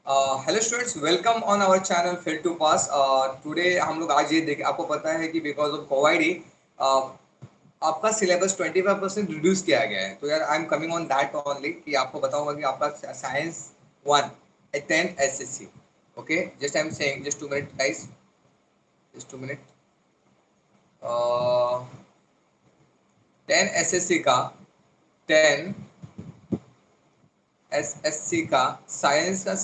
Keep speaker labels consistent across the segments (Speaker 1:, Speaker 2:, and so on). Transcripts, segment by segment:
Speaker 1: Hello students, welcome on our channel fail to pass. Today हम लोग आज ये देख, आपको पता है कि बिकॉज ऑफ कोविड ही आपका सिलेबस 25% रिड्यूस किया गया है। तो यार आई am coming on that only कि आपको बताऊंगा कि आपका science 1 10th SSC. Okay, just I am saying, just 2 minute guys, just 2 minute. 10 SSC का 10 एसएससी का साइंस का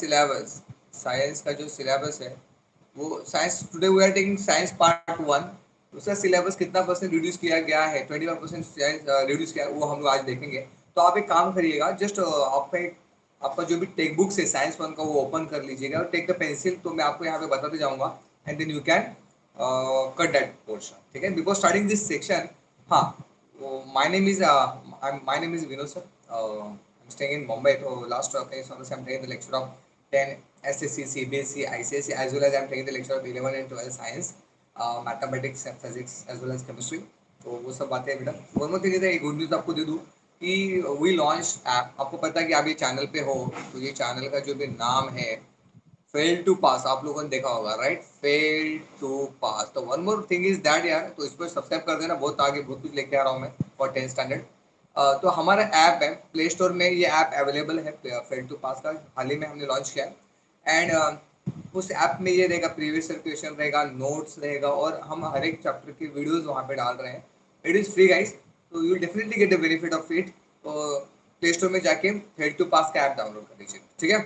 Speaker 1: जो सिलेबस है वो science, today we are taking science part 1। उसका सिलेबस कितना परसेंट रिड्यूस किया गया है, 25% रिड्यूस किया है, वो हम लोग आज देखेंगे। तो आप एक काम करिएगा, जस्ट आपका जो भी टेक्स्ट बुक है साइंस 1 का वो ओपन कर लीजिएगा और टेक द पेंसिल। तो मैं आपको यहाँ पे बताते जाऊंगा and then you can cut that portion, ठीक है, बिफोर स्टार्टिंग दिस सेक्शन। हाँ, my name is Vinod sir. I'm staying in Mumbai. So last occasion I'm taking the lecture of 10 SSC, CBSE, ICSE, as well as I'm taking the lecture of 11 and 12 science, mathematics and physics as well as chemistry. तो वो सब बातें बेटा। One more thing, एक good news आपको दे दूँ कि we launch app. आपको पता है कि आप ये चैनल पे हो, तो ये चैनल का जो भी नाम है फेल टू पास, आप लोगों ने देखा होगा, राइट? फेल टू पास। तो one more thing is that यार, तो इस पर सब्सक्राइब कर देना, बहुत आगे बहुत कुछ लेके आ रहा हूँ मैं फॉर 10th स्टैंडर्ड। तो हमारा ऐप है, प्ले स्टोर में ये ऐप अवेलेबल है, फेल टू पास का हाल ही में हमने लॉन्च किया है। एंड उस ऐप में ये रहेगा, प्रीवियस क्वेश्चन रहेगा, नोट्स रहेगा, और हम हर एक चैप्टर की वीडियोज वहाँ पे डाल रहे हैं। इट इज़ फ्री गाइस, तो you definitely get the benefit of it. तो प्ले स्टोर में जाके फेल टू पास का ऐप डाउनलोड कर लीजिए, ठीक है।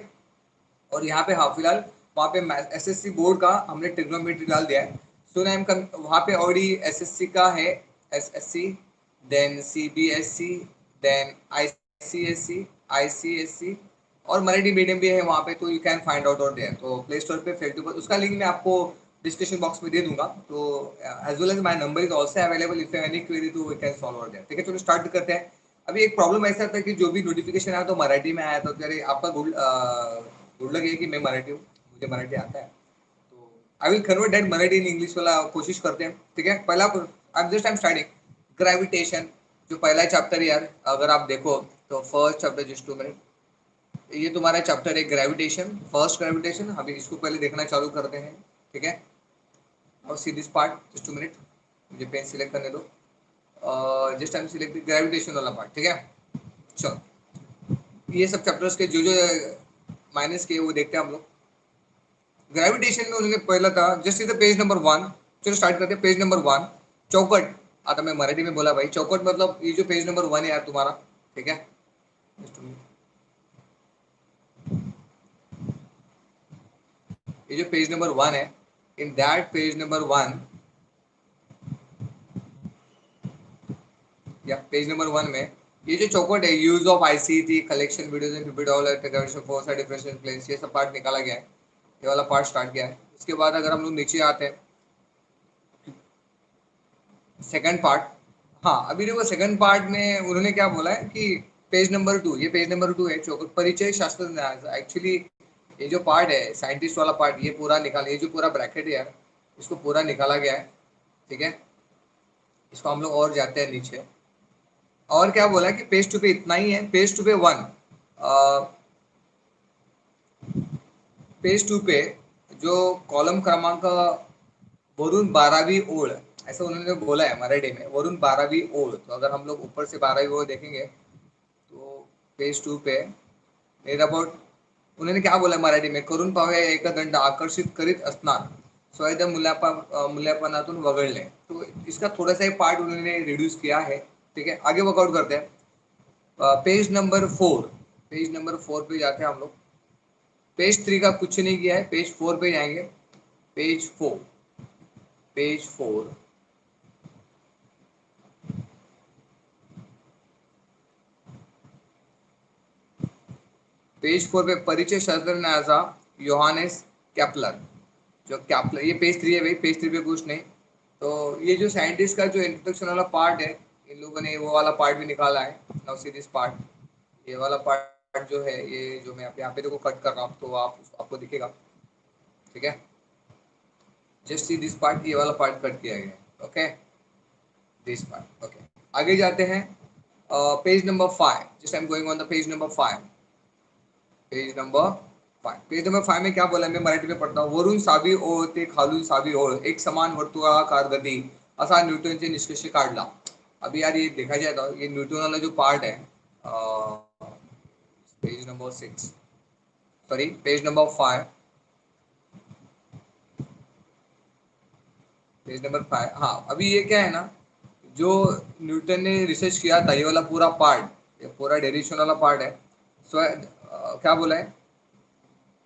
Speaker 1: और यहाँ पे हाँ फिलहाल वहाँ पे एसएससी बोर्ड का हमने ट्रिग्नोमेट्री डाल दिया है। सो नाम का वहाँ पे ऑलरेडी एसएससी का है, SSC, then CBSE, then ICSE, ICSE, और मराठी मीडियम भी है वहाँ पे। तो यू कैन फाइंड आउट और देयर। तो प्ले स्टोर पे फेल टू पास, उसका लिंक मैं आपको डिस्क्रिप्शन बॉक्स में दे दूंगा। तो as well as my number is also available, if any query तो वी कैन सॉल्व और देयर, ठीक है। चलो स्टार्ट करते हैं। अभी एक प्रॉब्लम ऐसा था कि जो भी नोटिफिकेशन आया तो मराठी में आया था। तो यार आपका गुड लग है कि मैं मराठी हूँ, मुझे मराठी आता है। तो I will convert that Marathi in English वाला, कोशिश करते हैं, ठीक है। पहला आई एम स्टार्टिंग ग्रेविटेशन, जो पहला चैप्टर यार, अगर आप देखो तो फर्स्ट चैप्टर, जस्ट 2 मिनट, ये तुम्हारा चैप्टर है ग्रेविटेशन, फर्स्ट ग्रेविटेशन। अभी इसको पहले देखना चालू करते हैं, ठीक है। और सी दिस पार्ट, जस्ट 2 मिनट, मुझे पेन सिलेक्ट करने दो। Just I am select gravitation वाला पार्ट, ठीक है। चलो, ये सब चैप्टर्स के जो जो माइनस किए वो देखते हैं हम लोग। ग्रेविटेशन में उन्होंने पहला था, just is the page number 1। चलो स्टार्ट करते हैं, पेज नंबर 1, चौकट। आता मैं मराठी में बोला भाई, चौकट मतलब ये जो पेज नंबर 1 है यार तुम्हारा, ठीक है। ये जो पेज नंबर 1 है, इन दैट पेज नंबर 1, या पेज नंबर 1 में ये जो चौकट है, use of ICT, collection videos and पिपिडोल फोर्स डिफरेंशियल प्लेन्स, ये सब पार्ट निकाला गया है। ये वाला पार्ट स्टार्ट किया है। इसके बाद अगर हम लोग नीचे आते हैं, सेकंड पार्ट। हाँ, अभी देखो सेकंड पार्ट में उन्होंने क्या बोला है कि पेज नंबर 2, ये पेज नंबर 2 है, चौकट परिचय शास्त्र। एक्चुअली ये जो पार्ट है साइंटिस्ट वाला पार्ट, ये पूरा निकाल, ये जो पूरा ब्रैकेट है यार, इसको पूरा निकाला गया है, ठीक है। इसको हम लोग और जाते हैं नीचे, और क्या बोला कि पेज 2 पे इतना ही है। पेज 2 पे 1, पेज 2 पे जो कॉलम क्रमांक वरून 12वीं ओळ, ऐसा उन्होंने बोला है मराठी में, वरून 12वीं ओळ। तो अगर हम लोग ऊपर से 12वीं ओळ देखेंगे तो पेज 2 पे नियर अबाउट उन्होंने क्या बोला मराठी में, करून पाहूया एकदंड आकर्षित करीत असणार, स्वायद मूल्यांकनातून वगळले। तो इसका थोड़ा सा पार्ट उन्होंने रिड्यूस किया है, ठीक है। आगे वर्कआउट करते हैं। पेज नंबर 4, पेज नंबर 4 पे जाते हैं हम लोग। पेज 3 का कुछ नहीं किया है, पेज 4 पे जाएंगे। पेज 4, पेज 4, पेज 4 पे परिचय शास्त्रज्ञाचा योहानेस कैप्लर, जो कैप्लर, ये पेज 3 है भाई, पेज 3 पे कुछ नहीं। तो ये जो साइंटिस्ट का जो इंट्रोडक्शन वाला पार्ट है, इन लोगों ने वो वाला पार्ट भी निकाला है। नाउ सी दिस पार्ट, ये वाला पार्ट जो है, ये जो मैं यहाँ पे देखो कट कर रहा हूँ, तो आपको दिखेगा, ठीक है। जस्ट सी दिस पार्ट, ये वाला पार्ट कट किया गया, ओके, दिस पार्ट, ओके। आगे जाते हैं, page number 5, just I am going on the page number 5, page number page number 5 में क्या बोला है, मैं मराठी में पढ़ता हूँ. वरून सावी ओळ ते खालून सावी ओळ एक समान वर्तुळाकार गती असा न्यूटनचे निष्कर्ष काढला. अभी यार ये देखा जाए तो ये न्यूटन वाला जो पार्ट है, page number 6, sorry page number 5, page number 5. हाँ, अभी ये क्या है ना, जो न्यूटन ने रिसर्च किया था, ये वाला पूरा पार्ट, ये पूरा डेरिवेशन वाला पार्ट है. सो क्या बोला है,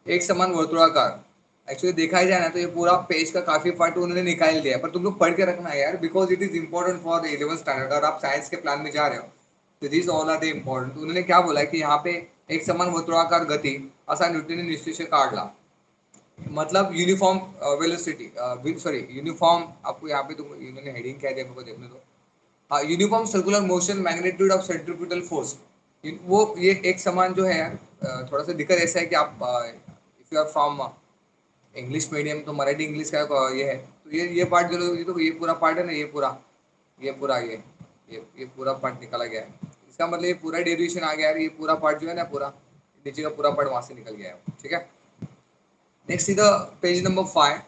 Speaker 1: एक समान वर्तुळाकार. एक्चुअली देखा जाए ना तो ये पूरा पेज का काफी पार्ट उन्होंने निकाल दिया है, पर तुम लोग पढ़ के रखना है यार, because it is important for 11th standard. और आप साइंस के प्लान में जा रहे हो तो this all are the important. उन्होंने क्या बोला है कि यहाँ पे एक समान वर्तुळाकार गती असा न्यूटन ने निष्कर्ष काढला. मतलब यूनिफॉर्म वेलोसिटी, सॉरी यूनिफॉर्म, आपको यहाँ पे तुम इन्होंने हेडिंग क्या दिया मेरे को देखने दो. हाँ, uniform circular motion magnitude of centrifugal force. वो ये एक समान जो है यार, थोड़ा सा दिक्कत ऐसा है कि आप if you are from English medium तो मराठी इंग्लिश का ये है, तो ये पार्ट जो ये तो ये पूरा पार्ट है ना, ये पूरा ये पूरा पार्ट निकाला गया है. इसका मतलब ये पूरा डेरिवेशन आ गया है, ये पूरा पार्ट जो है ना, पूरा नीचे का पूरा पार्ट वहां से निकल गया है. ठीक है. नेक्स्ट सीधा पेज नंबर 5.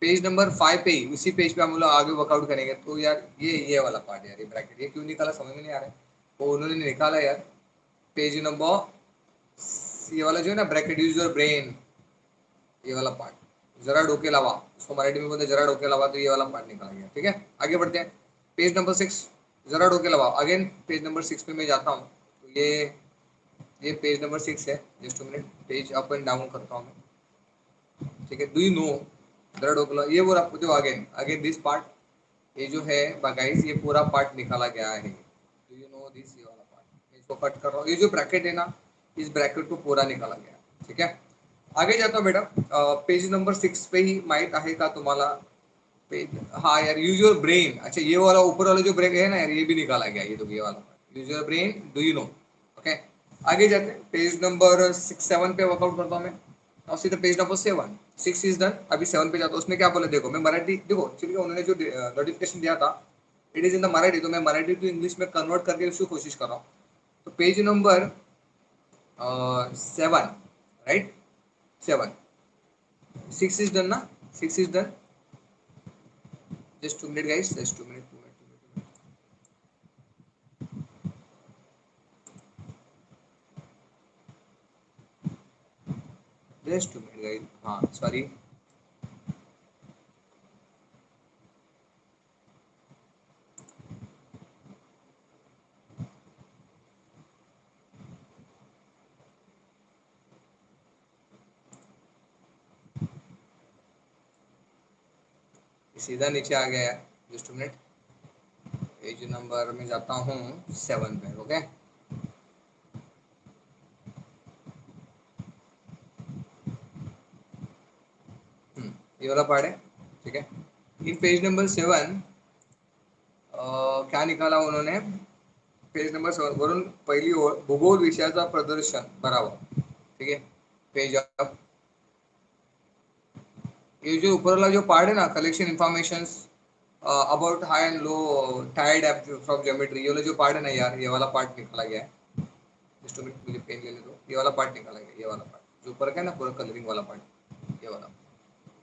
Speaker 1: पेज नंबर 5 पे ही उसी पेज पे हम लोग आगे वर्कआउट करेंगे. तो यार ये वाला पार्ट यार, ये ब्रैकेट ये क्यों निकाला समझ में नहीं आ रहा है. वो उन्होंने निकाला यार, पेज नंबर, ये वाला जो है ना ब्रैकेट, यूज योर ब्रेन, ये वाला पार्ट जरा डोके लावा, उसको मराठी में बोलते जरा डोके लावा, तो ये वाला पार्ट निकाला गया. ठीक है, आगे बढ़ते हैं. पेज नंबर 6, जरा डोके लावा. अगेन पेज नंबर 6 पे मैं जाता हूँ. तो ये पेज नंबर 6 है. Just minute, page up and down करता हूँ मैं. ठीक है. डू यू नो, जरा डोके लावा, ये बोला जो अगेन अगेन दिस पार्ट, ये जो है गाइस, ये पूरा पार्ट निकाला गया है. डू यू नो दिस, ये वाला पार्ट मैं इसको कट कर रहा हूँ. ये जो ब्रैकेट है ना, इस ब्रैकेट को पूरा निकाला गया. ठीक है, आगे जाता हूँ बेटा. पेज नंबर 6 पे ही माइट आहे का तुम्हाला पेज. हाँ यार, यूज योर ब्रेन. अच्छा, ये वाला ऊपर वाला जो ब्रेक है ना यार, ये भी निकाला गया. ये तो ये वाला use your brain, do you no. Okay, आगे जाते हैं. पेज नंबर 6-7 पे वर्कआउट करता हूँ मैं. और सीधा पेज नंबर 7, 6 इज डन. अभी 7 पे जाता हूँ. उसमें क्या बोला देखो, मैं मराठी देखो, चलिए उन्होंने जो नोटिफिकेशन दिया था it is in the Marathi, तो मैं मराठी टू इंग्लिश में कन्वर्ट करके उसकी कोशिश कर रहा हूँ. तो page number 7, right, 7. 6 is done na, 6 is done. Just 2 minutes guys, just 2 minutes, 2 minutes. Just 2 minutes guys. हाँ सॉरी. सीधा नीचे आ गया यार. Just 2 minute. पेज नंबर में जाता हूँ 7 पे. ओके, ये वाला पार्ट है. ठीक है, इन पेज नंबर 7 क्या निकाला उन्होंने. पेज नंबर 7 वरून पहिली ओळ, भूगोल विषयाचा प्रदर्शन भरावा. ठीक है, पेज अप. ये जो ऊपर वाला जो पार्ट है ना, collection information about high and low tide from geometry, ये वाला जो पार्ट है ना यार, ये वाला पार्ट निकाला गया है. जस्ट मिनट, मुझे पेन लेने दो. ये वाला पार्ट निकाला गया, ये वाला पार्ट जो ऊपर का है ना, पूरा कलरिंग वाला पार्ट, ये वाला.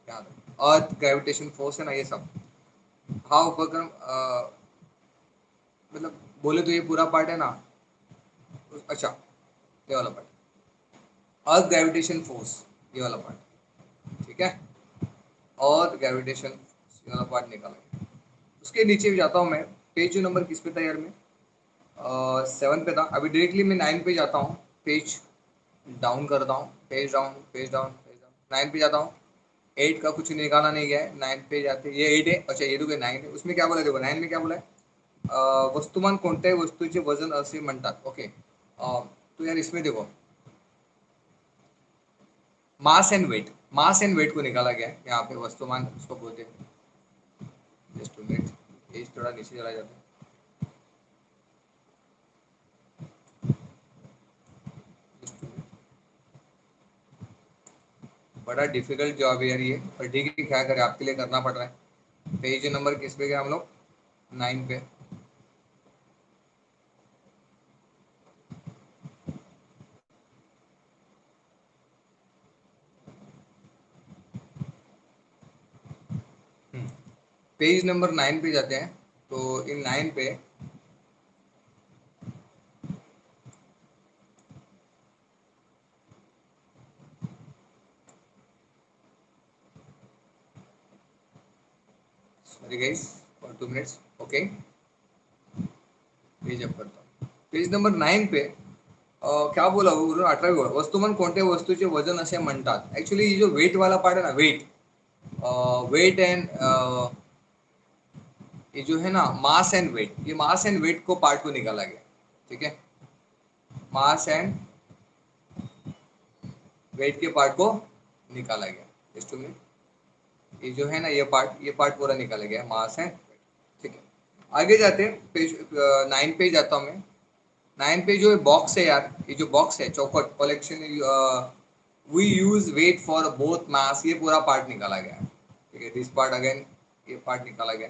Speaker 1: याद है, अर्थ ग्रेविटेशन फोर्स है ना, ये सब. हाँ, उपक्रम मतलब बोले तो ये पूरा पार्ट है ना. अच्छा, ये वाला पार्ट, अर्थ ग्रेविटेशन फोर्स, ये वाला पार्ट. ठीक है, और ग्रेविटेशन, ये वाला पार्ट निकाला गया. उसके नीचे भी जाता हूँ मैं. पेज नंबर किस पे था यार, मैं 7 पे था. अभी डायरेक्टली मैं 9 पे जाता हूँ. पेज डाउन करता हूँ, page down, page down, page down, 9 पे जाता हूँ. 8 का कुछ निकाला नहीं गया है. 9 पे जाते, ये 8 है. अच्छा, ये तो 9 है. उसमें क्या बोला देखो, 9 में क्या बोला है, वस्तुमान कोणत्याही वस्तूचे वजन असे म्हणतात. ओके, तो यार इसमें देखो, mass and weight, mass and weight को निकाला गया है यहाँ पे. वस्तुमान उसको बोलते हैं. जस्ट 2 मिनट, पेज थोड़ा नीचे चला जाता है. बड़ा डिफिकल्ट जॉब है यार ये, पर ठीक है, क्या करें, आपके लिए करना पड़ रहा है. पेज नंबर किस पे गए हम लोग, 9 पे. पेज नंबर 9 पे जाते हैं। तो इन 9 पे sorry guys for 2 minutes. Okay, page up करता हूँ। पेज नंबर 9 पे क्या बोला वो 18 वस्तुमान कोणत्या वस्तूचे वजन असे म्हणतात। ऍक्च्युली जो वेट वाला पार्ट है ना, वेट एंड ये जो है ना मास एंड वेट, ये मास एंड वेट को पार्ट को निकाला गया। ठीक है, मास एंड वेट के पार्ट को निकाला गया। जस्ट मिनट, ये जो है ना ये पार्ट पूरा निकाला गया, मास एंड वेट। ठीक है, आगे जाते हैं। पेज 9 पे जाता हूँ मैं। 9 पे जो बॉक्स है यार, ये जो बॉक्स है चौकट collection, we use weight for both mass, ये पूरा पार्ट निकाला गया है। ठीक है, दिस पार्ट अगेन, ये पार्ट निकाला गया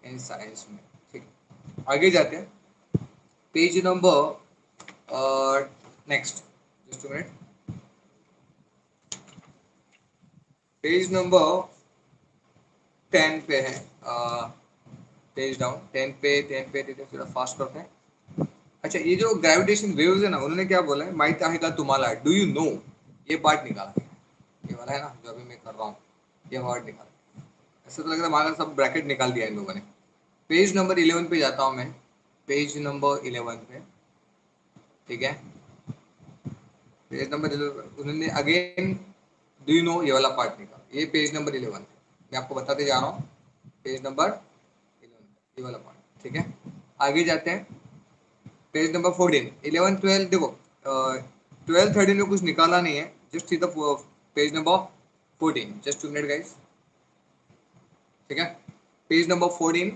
Speaker 1: इन साइंस में। ठीक है, आगे जाते हैं। Page number next, just minute, page number 10 पे है। पेज डाउन 10 पे थोड़ा फास्ट करते हैं। अच्छा, ये जो ग्रेविटेशन वेव्स है ना, उन्होंने क्या बोला है माहित आहे का तुम्हाला, डू यू नो, ये पार्ट निकाला है। ये वाला है ना जो अभी मैं कर रहा हूँ, ये पार्ट निकाला। ऐसा तो लग रहा है हमारा सब ब्रैकेट निकाल दिया इन लोगों ने। पेज नंबर 11 पे जाता हूँ मैं। पेज नंबर 11 पे, ठीक है, पेज नंबर 11 उन्होंने अगेन डू यू नो ये वाला पार्ट निकाला। ये पेज नंबर 11 मैं आपको बताते जा रहा हूँ। पेज नंबर 11 ये वाला पार्ट। ठीक है, आगे जाते हैं। पेज नंबर 14, 11, 12 देखो, 12, 13 में कुछ निकाला नहीं है। Just see the page number 14, just 2 minute guys. ठीक है, पेज नंबर 14,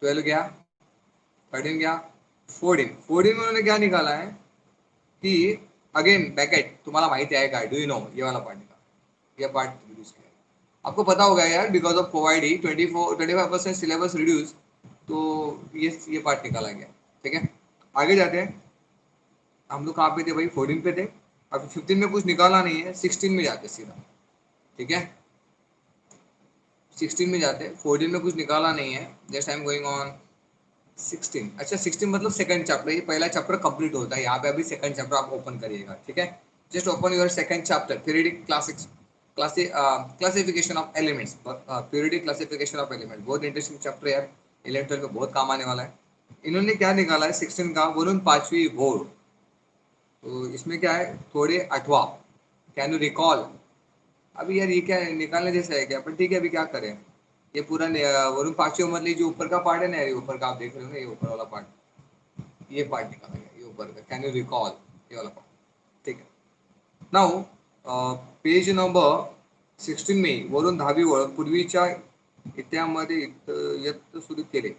Speaker 1: 12 गया, 13 गया, 14 में उन्होंने क्या निकाला है कि अगेन ब्रैकेट तुम्हाला माहिती आहे का, डू यू नो ये वाला पार्ट निकाला। ये पार्ट रिड्यूस किया, आपको पता होगा यार, बिकॉज ऑफ कोवाइडी 25% सिलेबस रिड्यूस, तो ये पार्ट निकाला गया। ठीक है, आगे जाते हैं। हम लोग कहाँ पे थे भाई, 14 पे थे। अब 15 में कुछ निकाला नहीं है, 16 में जाते सीधा। ठीक है, 16 में जाते, 14 में कुछ निकाला नहीं है। Just I am going on 16। अच्छा, 16 मतलब सेकंड चैप्टर, ये पहला चैप्टर कंप्लीट होता है यहाँ पे। अभी सेकंड चैप्टर आप ओपन करिएगा। ठीक है, just open your second chapter, periodic classification of elements. Periodic classification of element, बहुत इंटरेस्टिंग चैप्टर यार, 11 12 में बहुत काम आने वाला है। इन्होंने क्या निकाला है 16 का, वरुण पांचवी बोर्ड। तो इसमें क्या है, थोड़े अठवा, कैन यू रिकॉल। अभी यार ये क्या है, निकालने जैसा है क्या, पर ठीक है अभी क्या करें। ये पूरा वरुण पांचवी मतलब जो ऊपर का पार्ट है ना, ये ऊपर का आप देख रहे हो ना, ये ऊपर वाला पार्ट, ये पार्ट निकाला गया, ये ऊपर का, कैन यू रिकॉल, ये वाला पार्ट। ठीक है, नाउ पेज नंबर 16 में वरून 10वी ओळ पूर्वीच्या इत्यामध्ये इयत्ता सुरू केले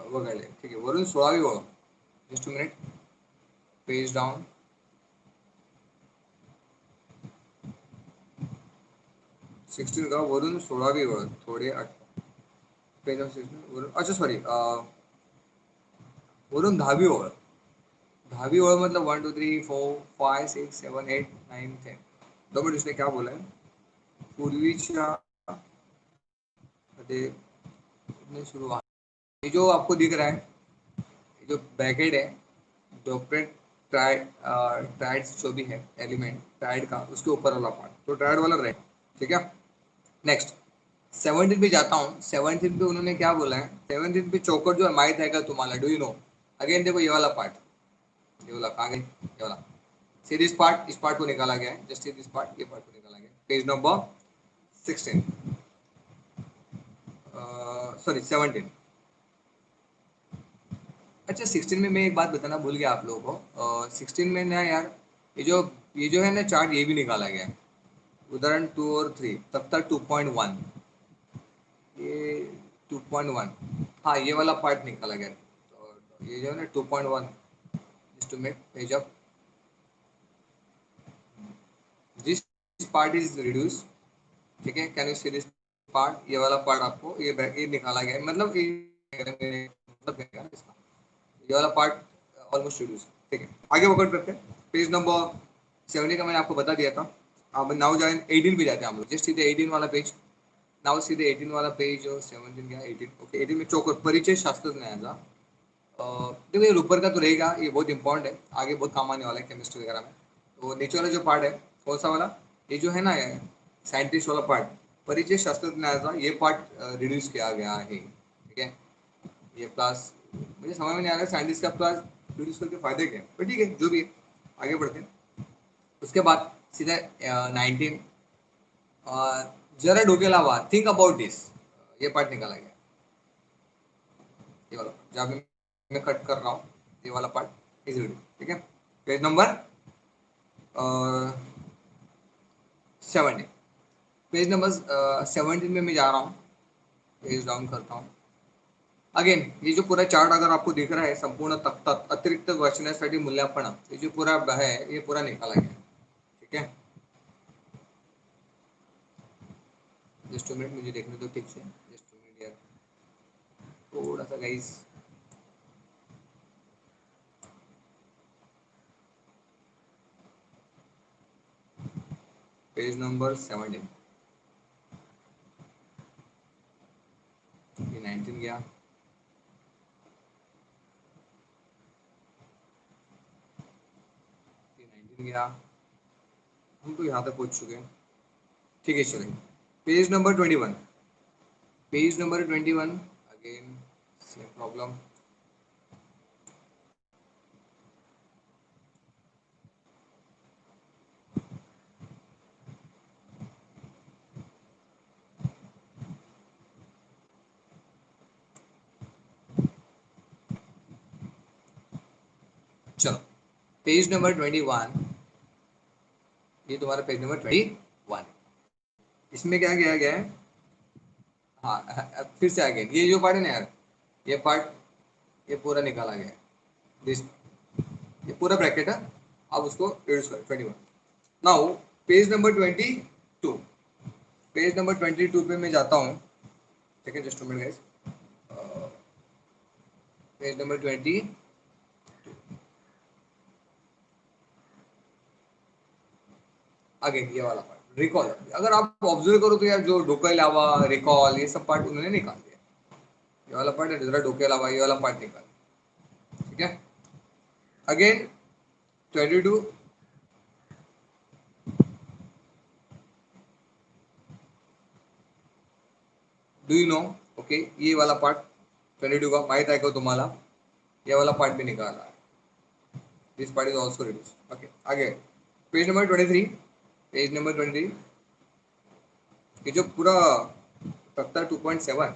Speaker 1: वगैरे। ठीक आहे, वरून 16वी ओळ, जस्ट 2 मिनिट, पेज डाउन, 16 का वरून 16वी ओळ, थोडे पेज ऑफ 16 वरून, अच्छा सॉरी, वरून 10वी ओळ, 10वी ओळ मतलब 1 2 3 4 5 6 7 8 9 10। 2 मिनट, इसने क्या बोला है, पूर्वीच्या मध्ये शुरुआत, ये जो आपको दिख रहा है, ये जो ब्रैकेट है, डॉक्टरेट ट्राइड जो भी है एलिमेंट ट्राइड का, उसके ऊपर वाला पार्ट, तो ट्राइड वाला रहे। ठीक है, नेक्स्ट 17 पे जाता हूँ। 17 पे उन्होंने क्या बोला है, 17 पे चौकट जो है माहित है का तुम्हाला, डू यू नो। अगेन देखो ये वाला पार्ट, ये वाला कहाँ गई, ये वाला, सी दिस पार्ट, इस पार्ट को निकाला गया है। जस्ट सी दिस पार्ट, ये पार्ट को निकाला गया, पेज नंबर 16, सॉरी 17। अच्छा, 16 में मैं एक बात बताना भूल गया आप लोगों को। 16 में ना यार, ये जो है ना चार्ट, ये भी निकाला गया है। उदाहरण 2 और 3, तब तक 2.1, ये 2.1, हाँ ये वाला पार्ट निकाला गया। तो ये जो है ना 2.1, just to make page up, this part is reduce. ठीक है, can you see this part, ये वाला पार्ट आपको ये निकाला गया है। मतलब मतलब इसका ये वाला पार्ट ऑलमोस्ट रिड्यूस। ठीक है, आगे वर्कआउट करते हैं। पेज नंबर 70 का मैंने आपको बता दिया था। अब नाउ जाए 18 पे जाते हैं हम लोग, जस्ट सीधे 18 वाला पेज। नाउ सीधे 18 वाला पेज और 17 क्या 18, ओके 18 में चौकोर परिचय शास्त्र न्यायाचा। देखो ये ऊपर का तो रहेगा, ये बहुत इंपॉर्टेंट है, आगे बहुत काम आने वाला है केमिस्ट्री वगैरह में। तो नीचे वाला जो पार्ट है कौन सा वाला, ये जो है ना साइंटिस्ट वाला पार्ट, परिचय शास्त्रज्ञ, ये पार्ट रिड्यूस किया गया है, ठीक है। ये प्लस मुझे समझ में नहीं आ रहा है साइंटिस्ट का प्लस रिड्यूस करके फायदे क्या है, पर ठीक है जो भी है, आगे बढ़ते हैं। उसके बाद सीधा 19, जरा डोके लावा, थिंक अबाउट दिस, ये पार्ट निकाला गया, ये वाला जहाँ पे मैं कट कर रहा हूँ, ये वाला पार्ट इज वीडियो, ठीक है। पेज नंबर 17, पेज नंबर 17 में मैं जा रहा हूँ, पेज डाउन करता हूँ। अगेन ये जो पूरा चार्ट अगर आपको दिख रहा है, संपूर्ण तक्ता अतिरिक्त वाचण्यासाठी मूल्यांकन, ये जो पूरा है ये पूरा निकाला गया, ठीक है। जस्ट 2 मिनट मुझे देखने दो ठीक से, जस्ट 2 मिनट यार, थोड़ा सा गाइस। पेज नंबर 17, ये 19 गया, ये 19 गया, हम तो यहाँ तक पहुँच चुके हैं, ठीक है चलिए। Page number 21, page number 21, again same problem. चलो पेज नंबर 21, ये तुम्हारा पेज नंबर 21, इसमें क्या किया गया है, हाँ फिर से आगे ये जो पार्ट है ना यार, ये पार्ट ये पूरा निकाला गया है, दिस, ये पूरा ब्रैकेट है, आप उसको रिड्यूस कर 21। Now page number 22, page number 22 पे मैं जाता हूँ, ठीक है just minute guys. Page number 20, आगे ये वाला पार्ट रिकॉल, अगर आप ऑब्जर्व करो तो यार जो डोके अलावा रिकॉल ये सब पार्ट उन्होंने निकाल दिया, ये वाला पार्ट है जरा डोके अलावा ये वाला पार्ट निकाल, ठीक है। Again 22, do you no, okay ये वाला पार्ट 22 का माहित आहे का तुम्हाला, ये वाला पार्ट भी निकाला है, this part is also reduce, okay. आगे पेज नंबर 23, पेज नंबर 23, ये जो पूरा तख्ता 2.7,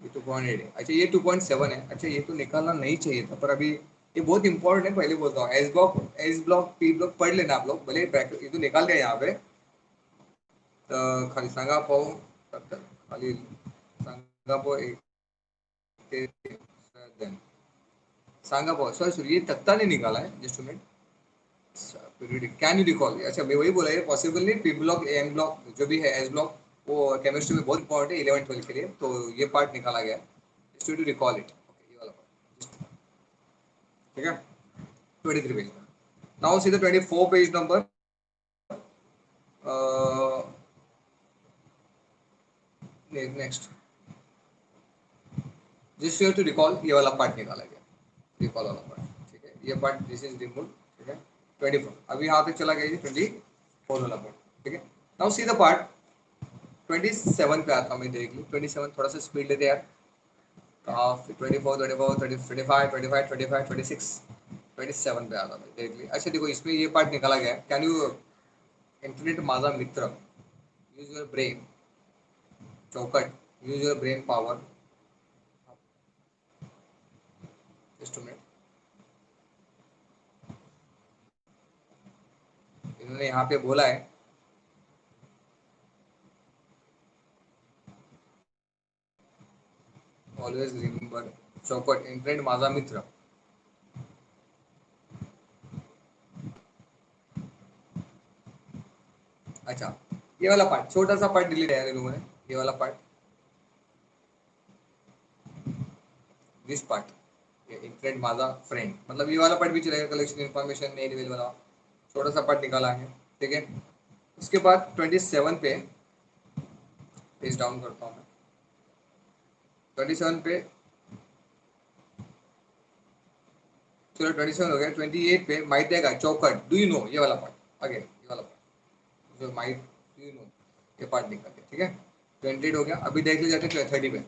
Speaker 1: ये 2.8 है, अच्छा ये 2.7 है, अच्छा ये तो निकालना नहीं चाहिए था, पर अभी ये बहुत इंपॉर्टेंट है, पहले बोलता हूँ, एस ब्लॉक पी ब्लॉक पढ़ लेना आप लोग, भले ब्रैकेट ये तो निकाल दिया यहाँ पे, खाली सांगा पाहू, खाली सांगा पाहू एक सांगा पाहू, सॉरी सॉरी ये तख्ता नहीं निकाला है, just minute, can you recall, अच्छा मैं वही बोला, ये पॉसिबल नहीं, पी ब्लॉक एन ब्लॉक जो भी है एस ब्लॉक, वो केमिस्ट्री में बहुत इंपॉर्टेंट है 11 12 के लिए, तो ये पार्ट निकाला गया है, टू रिकॉल इट, ये वाला पार्ट, ठीक है। 23 पेज में now see the 24 page number, next जिस टू रिकॉल, ये वाला पार्ट निकाला गया, रिकॉल वाला पार्ट, ठीक है, ये पार्ट दिस इज रिमूव, ठीक है। 24 अभी यहाँ तक चला गया, 24 वाला पार्ट, ठीक है। नाउ सी द पार्ट 27 पे आता हूँ मैं, देख ली 27, थोड़ा सा स्पीड लेते यार, 24 24 30 25 25 25 26 27 पे आता हूँ मैं, देख ली। अच्छा देखो इसमें ये पार्ट निकाला गया है, कैन यू इंटरनेट माझा मित्र, यूज योर ब्रेन, चौकट, use your brain power, just minute, इन्होंने यहाँ पे बोला है, ऑलवेज रिमेंबर चौकट इंटरनेट माझा मित्र, अच्छा ये वाला पार्ट छोटा सा पार्ट डिलीट है इन लोगों ने, ये वाला पार्ट, दिस पार्ट, ये इंटरनेट माझा फ्रेंड, मतलब ये वाला पार्ट भी चलेगा, कलेक्शन इन्फॉर्मेशन नहीं रिवील वाला, छोटा सा पार्ट निकाला है, ठीक है। उसके बाद 27 पे पेज डाउन करता हूँ मैं। 27 पे, चलो 27 हो गया। 28 पे माइट देगा चौकट, डू यू नो, ये वाला पार्ट, अगेन ये वाला पार्ट, जो माइट डू यू नो, ये पार्ट निकाल के, ठीक है। 28 हो गया। अभी देख ले जाते 30 पे,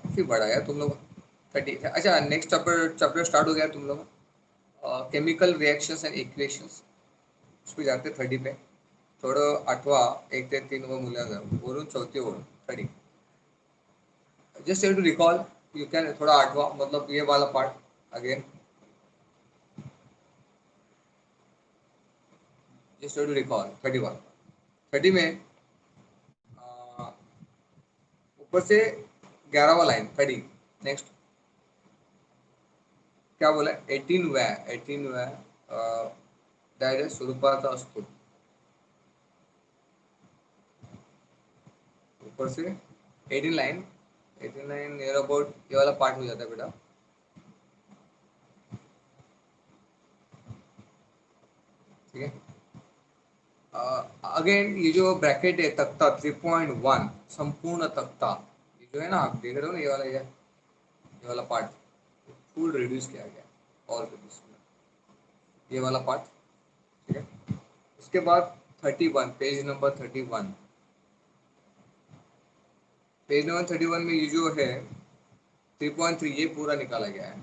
Speaker 1: काफी बड़ा है तुम लोग। 30, अच्छा नेक्स्ट चैप्टर चैप्टर स्टार्ट हो गया तुम लोग, केमिकल रिएक्शंस एंड इक्वेशंस, उस पर जाते 30 पे। थोडं आठवा 1 ते 3 व मूल्यांकन वरून चौथी ओळ 30, just have to recall, you can थोड़ा आठवा मतलब ये वाला part again, just have to recall 31। 30 में ऊपर से 11वां लाइन 30, नेक्स्ट क्या बोला है, 18 वॅ डायरेक्ट स्वरूपाचा असतो, ऊपर से 18 लाइन नियर अबाउट ये वाला पार्ट हो जाता है बेटा, ठीक है। अगेन ये जो ब्रैकेट है तख्ता 3.1, संपूर्ण तख्ता, ये जो है ना आप देख रहे हो ना, ये वाला पार्ट फुल रिड्यूस किया गया, और रिड्यूस किया ये वाला पार्ट, ठीक है। उसके बाद 31, पेज नंबर 31, पेज नंबर 31 में ये जो है 3.3 ये पूरा निकाला गया है,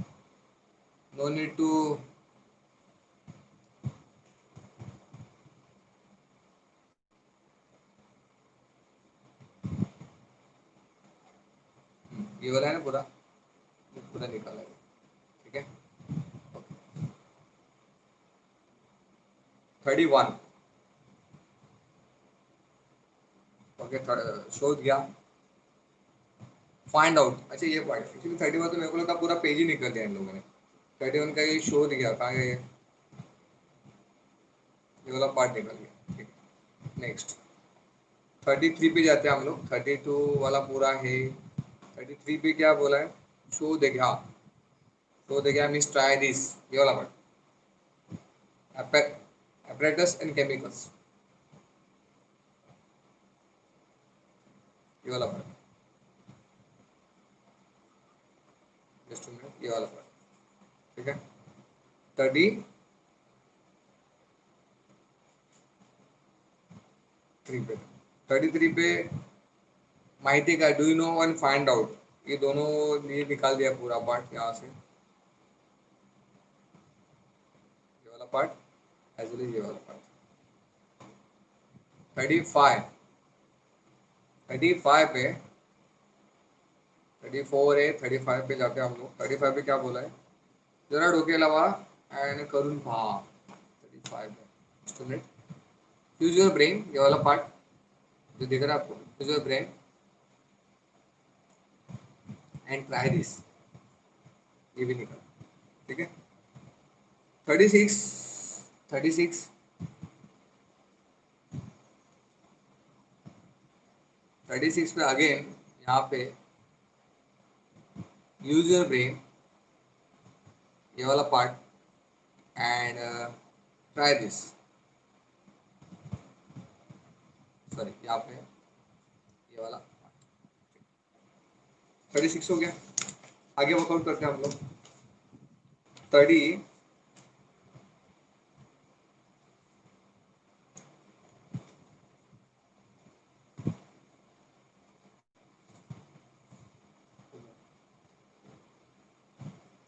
Speaker 1: नो नीड टू, ये वाला है ना पूरा, ये पूरा निकाला गया, ठीक है। 31, ओके, शोध गया, फाइंड आउट, अच्छा ये पार्ट एक्चुअली 31 तो मेरे को लगा पूरा पेज ही निकल दिया इन लोगों ने, 31 का ये शोध गया, कहाँ गया ये वाला पार्ट निकल गया, ठीक है। नेक्स्ट 33 पे जाते हैं हम लोग, 32 वाला पूरा है। 33 पे क्या बोला है, शो दे गया, शो दे गया मीन्स ट्राई दिस, ये वाला पार्ट, apparatus एंड केमिकल्स, ये वाला पार्ट, जस्ट मिनट, ये वाला पार्ट, ठीक है। 33 पे, 33 पे माहिती का do you no and find out, ये दोनों ये निकाल दिया पूरा पार्ट यहाँ से, ये वाला पार्ट एज वेल एज ये वाला पार्ट। 35, 35 पे, 34 है, 35 पे जाते हैं हम लोग। 35 पे क्या बोला है, जरा डोके लावा एंड करून पहा, 35 है स्टूडेंट, यूज योर ब्रेन, ये वाला पार्ट जो दिख रहा है आपको, use your brain and try this, ये भी निकला, ठीक है। 36, 36, 36 पे अगेन यहाँ पे यूज योर ब्रेन, ये वाला part and try this, sorry यहाँ पे ये वाला, 36 हो गया। आगे वर्कआउट करते हैं हम लोग। 30,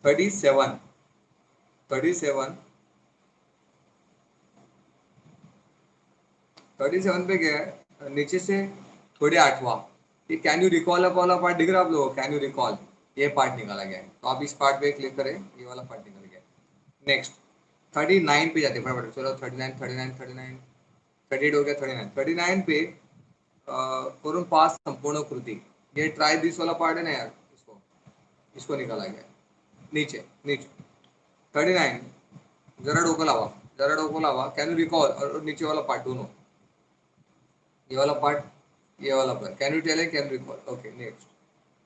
Speaker 1: 37, 37, 37 पे गया है नीचे से थोड़े आठवा, ये कैन यू रिकॉल अप वाला पार्ट दिख रहा है आप लोगों को, कैन यू रिकॉल, ये पार्ट निकाला गया है, तो आप इस पार्ट पे क्लिक करें, ये वाला पार्ट निकल गया। नेक्स्ट 39 पे जाते हैं फटाफट, चलो 39, 39, 39, 38 हो गया। 39, 39 पे करून पास संपूर्ण कृति, ये ट्राई दिस वाला पार्ट है ना यार, इसको इसको निकाला गया नीचे, नीचे 39, जरा डोकं लावा, जरा डोकं लावा, कैन यू रिकॉल, और नीचे वाला पार्ट दोनों, ये वाला पार्ट, ये वाला पार्ट, कैन यू टेल है, can recall, okay. Next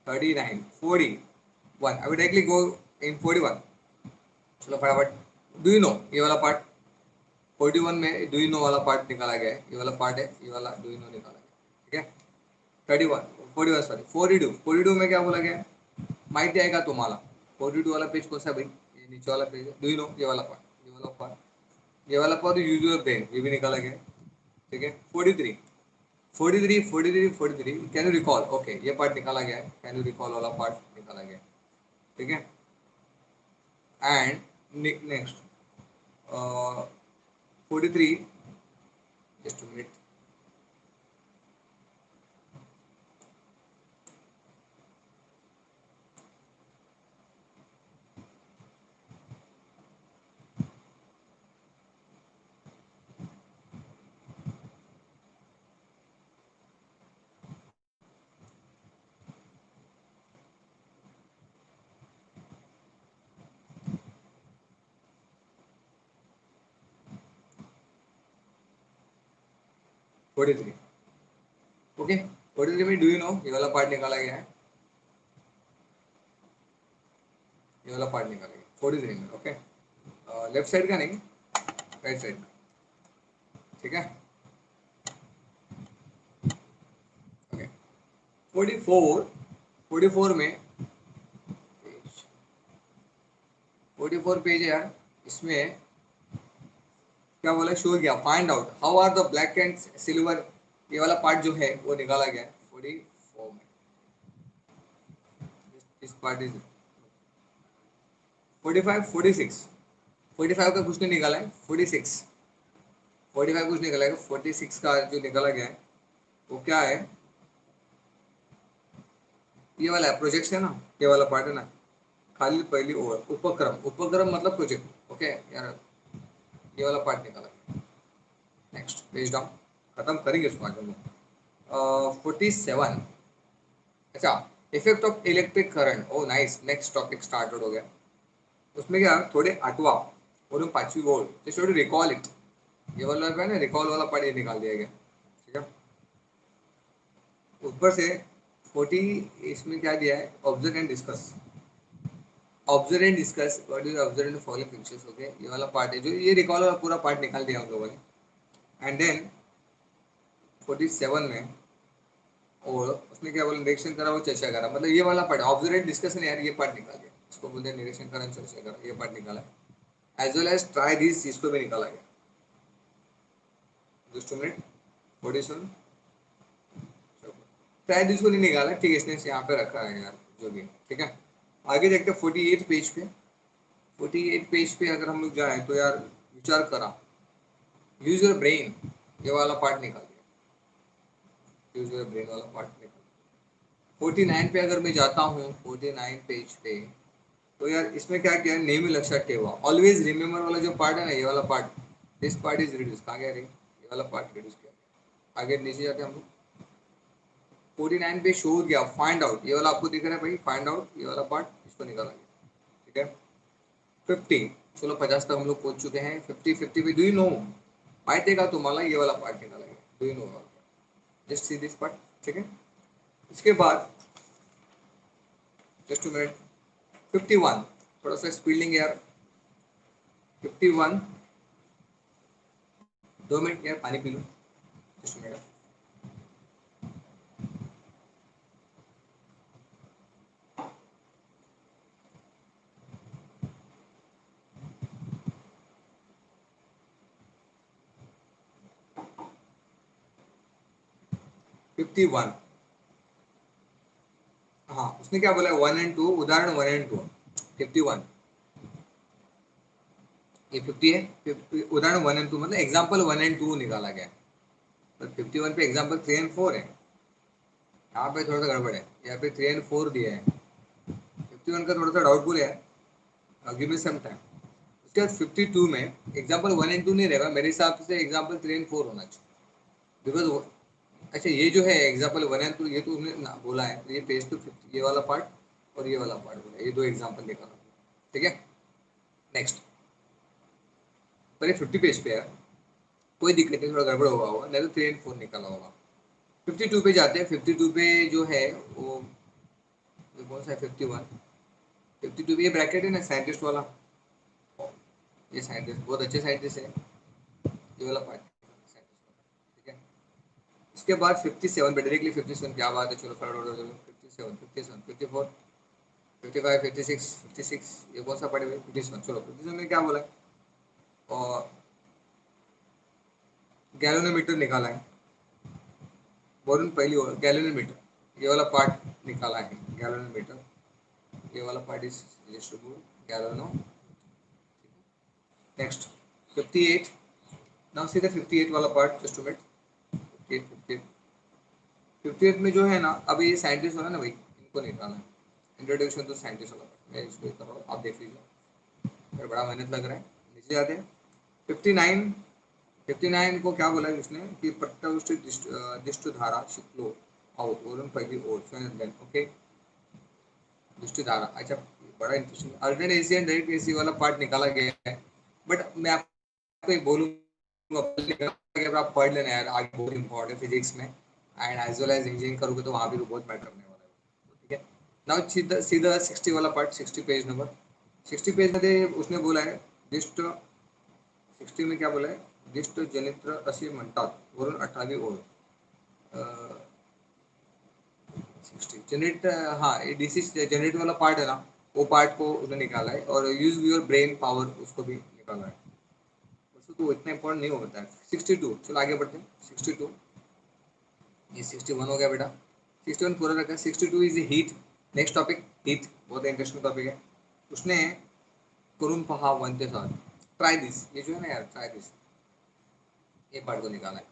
Speaker 1: 39, 41, I will directly go in 41, चलो फटाफट डू यू नो ये वाला पार्ट 41 में डू यू नो वाला पार्ट निकाला गया है, ये वाला पार्ट है, ये वाला डू यू नो निकाला गया, ठीक है। 31 41 सॉरी 42 में क्या बोला गया है, माहिती आहे का तुम्हाला। 42 वाला पेज कौन सा है भाई, ये नीचे वाला पेज है, डू यू नो ये वाला पार्ट, ये वाला पार्ट, ये वाला पार्ट यूज योर ब्रेन, ये भी निकाला गया है, ठीक है। 43 कैन यू रिकॉल, ओके ये पार्ट निकाला गया है, कैन यू रिकॉल वाला पार्ट निकाला गया है, ठीक है। And next 43, just minute, 43, okay. 43 में डू यू नो ये वाला पार्ट निकाला गया है, ये वाला पार्ट निकाला गया 43 में, ओके। लेफ्ट साइड का नहीं, राइट साइड का, ठीक है, ओके। 44 में 44 पेज है यार, इसमें क्या बोला, शो गया find out how are the black and silver, ये वाला पार्ट जो है वो निकाला गया है 44 में, इस पार्ट इज 45 46, 45 का कुछ नहीं निकाला है, 45 कुछ निकाला है, 46 का जो निकाला गया है वो क्या है, ये वाला है प्रोजेक्ट है ना, ये वाला पार्ट है ना, खाली पहली ओवर उपक्रम, उपक्रम मतलब प्रोजेक्ट, ओके यार, ये वाला पार्ट निकाला गया। नेक्स्ट पेज डाउन, खत्म करेंगे इस पार्ट में। 47, अच्छा, effect of electric current, oh nice, next topic started हो गया। उसमें क्या थोड़े 8वां और 5वीं ओर जस्ट टू रिकॉल इट, ये वाला है ना रिकॉल वाला पार्ट, ये निकाल दिया गया, ठीक है। ऊपर से 40 इसमें क्या दिया है, observe and discuss, observe and discuss what is observe and follow pictures, okay ये वाला पार्ट है, जो ये रिकॉल वाला पूरा पार्ट निकाल दिया हम लोगों ने। एंड देन 47 में और उसने क्या बोला, निरीक्षण करा वो चर्चा करा, मतलब ये वाला पार्ट ऑब्जर्व एंड डिस्कशन यार, ये पार्ट निकाल दिया, इसको बोलते हैं निरीक्षण करा चर्चा करा, ये पार्ट निकाला है। As well as try this, इसको भी निकाला गया, just two minute 47 try this को नहीं निकाला, ठीक है, इसने यहाँ पे रखा है यार, जो भी, ठीक है। आगे देखते हैं 48 पेज पे, 48 पेज पे अगर हम लोग जाए तो यार विचार करा, यूज योर ब्रेन, ये वाला पार्ट निकाल दिया, यूज योर ब्रेन वाला पार्ट निकाल। 49 पे अगर मैं जाता हूँ, 49 पेज पे, तो यार इसमें क्या किया, नेहमी लक्षात ठेवा, ऑलवेज रिमेम्बर वाला जो पार्ट है ना, ये वाला part, this part is reduce, कहाँ गया रे, ये वाला पार्ट रिड्यूस किया। आगे नीचे जाते हैं हम लोग, 49 पे शो गया फाइंड आउट, ये वाला आपको दिख रहा है भाई, फाइंड आउट ये वाला पार्ट, इसको निकाला गया, ठीक है। 50, चलो 50 तक हम लोग पहुंच चुके हैं। 50 पे डू यू नो, माहिती है का तुम्हाला, ये वाला पार्ट निकाला गया, डू यू नो वाला, जस्ट सी दिस पार्ट, ठीक है। इसके बाद जस्ट टू मिनट 51, थोड़ा सा स्पीडिंग यार, 51, 2 मिनट यार पानी पी लो, जस्ट मिनट। 51, हाँ उसने क्या बोला, 1 and 2, उदाहरण 1 and 2, 51, ये 50 है, उदाहरण 1 and 2 मतलब एग्जाम्पल 1 and 2 निकाला गया, तो 51 पे एग्जाम्पल 3 and 4 है, यहाँ पे थोड़ा सा गड़बड़ है, यहाँ पे 3 and 4 दिया है, 51 का थोड़ा सा डाउटफुल है, गिव मी सम टाइम। उसके बाद 52 में एग्जाम्पल 1 and 2 नहीं रहेगा, मेरे हिसाब से एग्जाम्पल 3 and 4 होना चाहिए, बिकॉज अच्छा ये जो है एग्जाम्पल 1 and 2 ये तो उन्होंने बोला है, तो ये पेज टू 50 ये वाला पार्ट और ये वाला पार्ट बोला, ये दो एग्जाम्पल निकाला, ठीक है। नेक्स्ट, पर ये 50 पेज पे है, कोई दिक्कत नहीं, थोड़ा गड़बड़ हुआ होगा, नहीं तो 3 and 4 निकाला होगा। 52 पे जाते हैं, 52 पे जो है वो कौन सा है, 51, 52 पे ये ब्रैकेट है ना साइंटिस्ट वाला, ये साइंटिस्ट बहुत अच्छे साइंटिस्ट है, ये वाला पार्ट ठीक है। इसके बाद 57 पे डायरेक्टली 57, क्या बात है, चलो फटाफट 57 57 54 55 56 56, ये कौन सा पड़े हुए 57, चलो 57 में क्या बोला है, और गैलोनोमीटर निकाला है, बोलन पहली और गैलोनोमीटर ये वाला पार्ट निकाला है, गैलोनोमीटर ये वाला part is galvano. Next 58, now see the 58 वाला पार्ट, जस्ट टू मिनट। 58 58 में जो है ना, अभी ये साइंटिस्ट वाला ना भाई, इनको निकालना है, इंट्रोडक्शन टू साइंटिस्ट वाला part, मैं इसको कर रहा हूँ, आप देख लीजिए, मेरा बड़ा मेहनत लग रहा है। नीचे जाते हैं 59, 59 को क्या बोला है उसने कि पट्टवृष्टि दिष्ट धारा शिक्लो आउट वरुण पहली ओर ओके, दृष्टि धारा, अच्छा बड़ा interesting, alternate AC and direct AC वाला पार्ट निकाला गया है, बट मैं आपको एक बोलूंगा, अगर आप पढ़ लेना यार, आगे बहुत इंपॉर्टेंट है फिजिक्स में, and as well as engineering करोगे तो वहाँ भी बहुत मैटर करने वाला है, ठीक है। नाउ सीधा सीधा 60 वाला पार्ट, 60 पेज नंबर, 60 पेज में उसने बोला है दिष्ट, 60 में क्या बोला है, दिष्ट जनित्र असे म्हणतात वरून 18वी ओळ, 60 जनरेट, हाँ ये डिसीज जनरेट वाला पार्ट है ना, वो पार्ट को उसने निकाला है, और यूज योर ब्रेन पावर उसको भी निकाला है, उसको तो इतना इंपॉर्टेंट नहीं होता है। 62, चलो आगे बढ़ते हैं, 62, ये 61 हो गया बेटा, 61 पूरा रखा है, 62 is heat, next topic heat, बहुत इंटरेस्टिंग टॉपिक है, उसने करून पहा बनते साथ, ट्राई दिस, ये जो है ना यार, ट्राई दिस, ये पार्ट को निकाला है,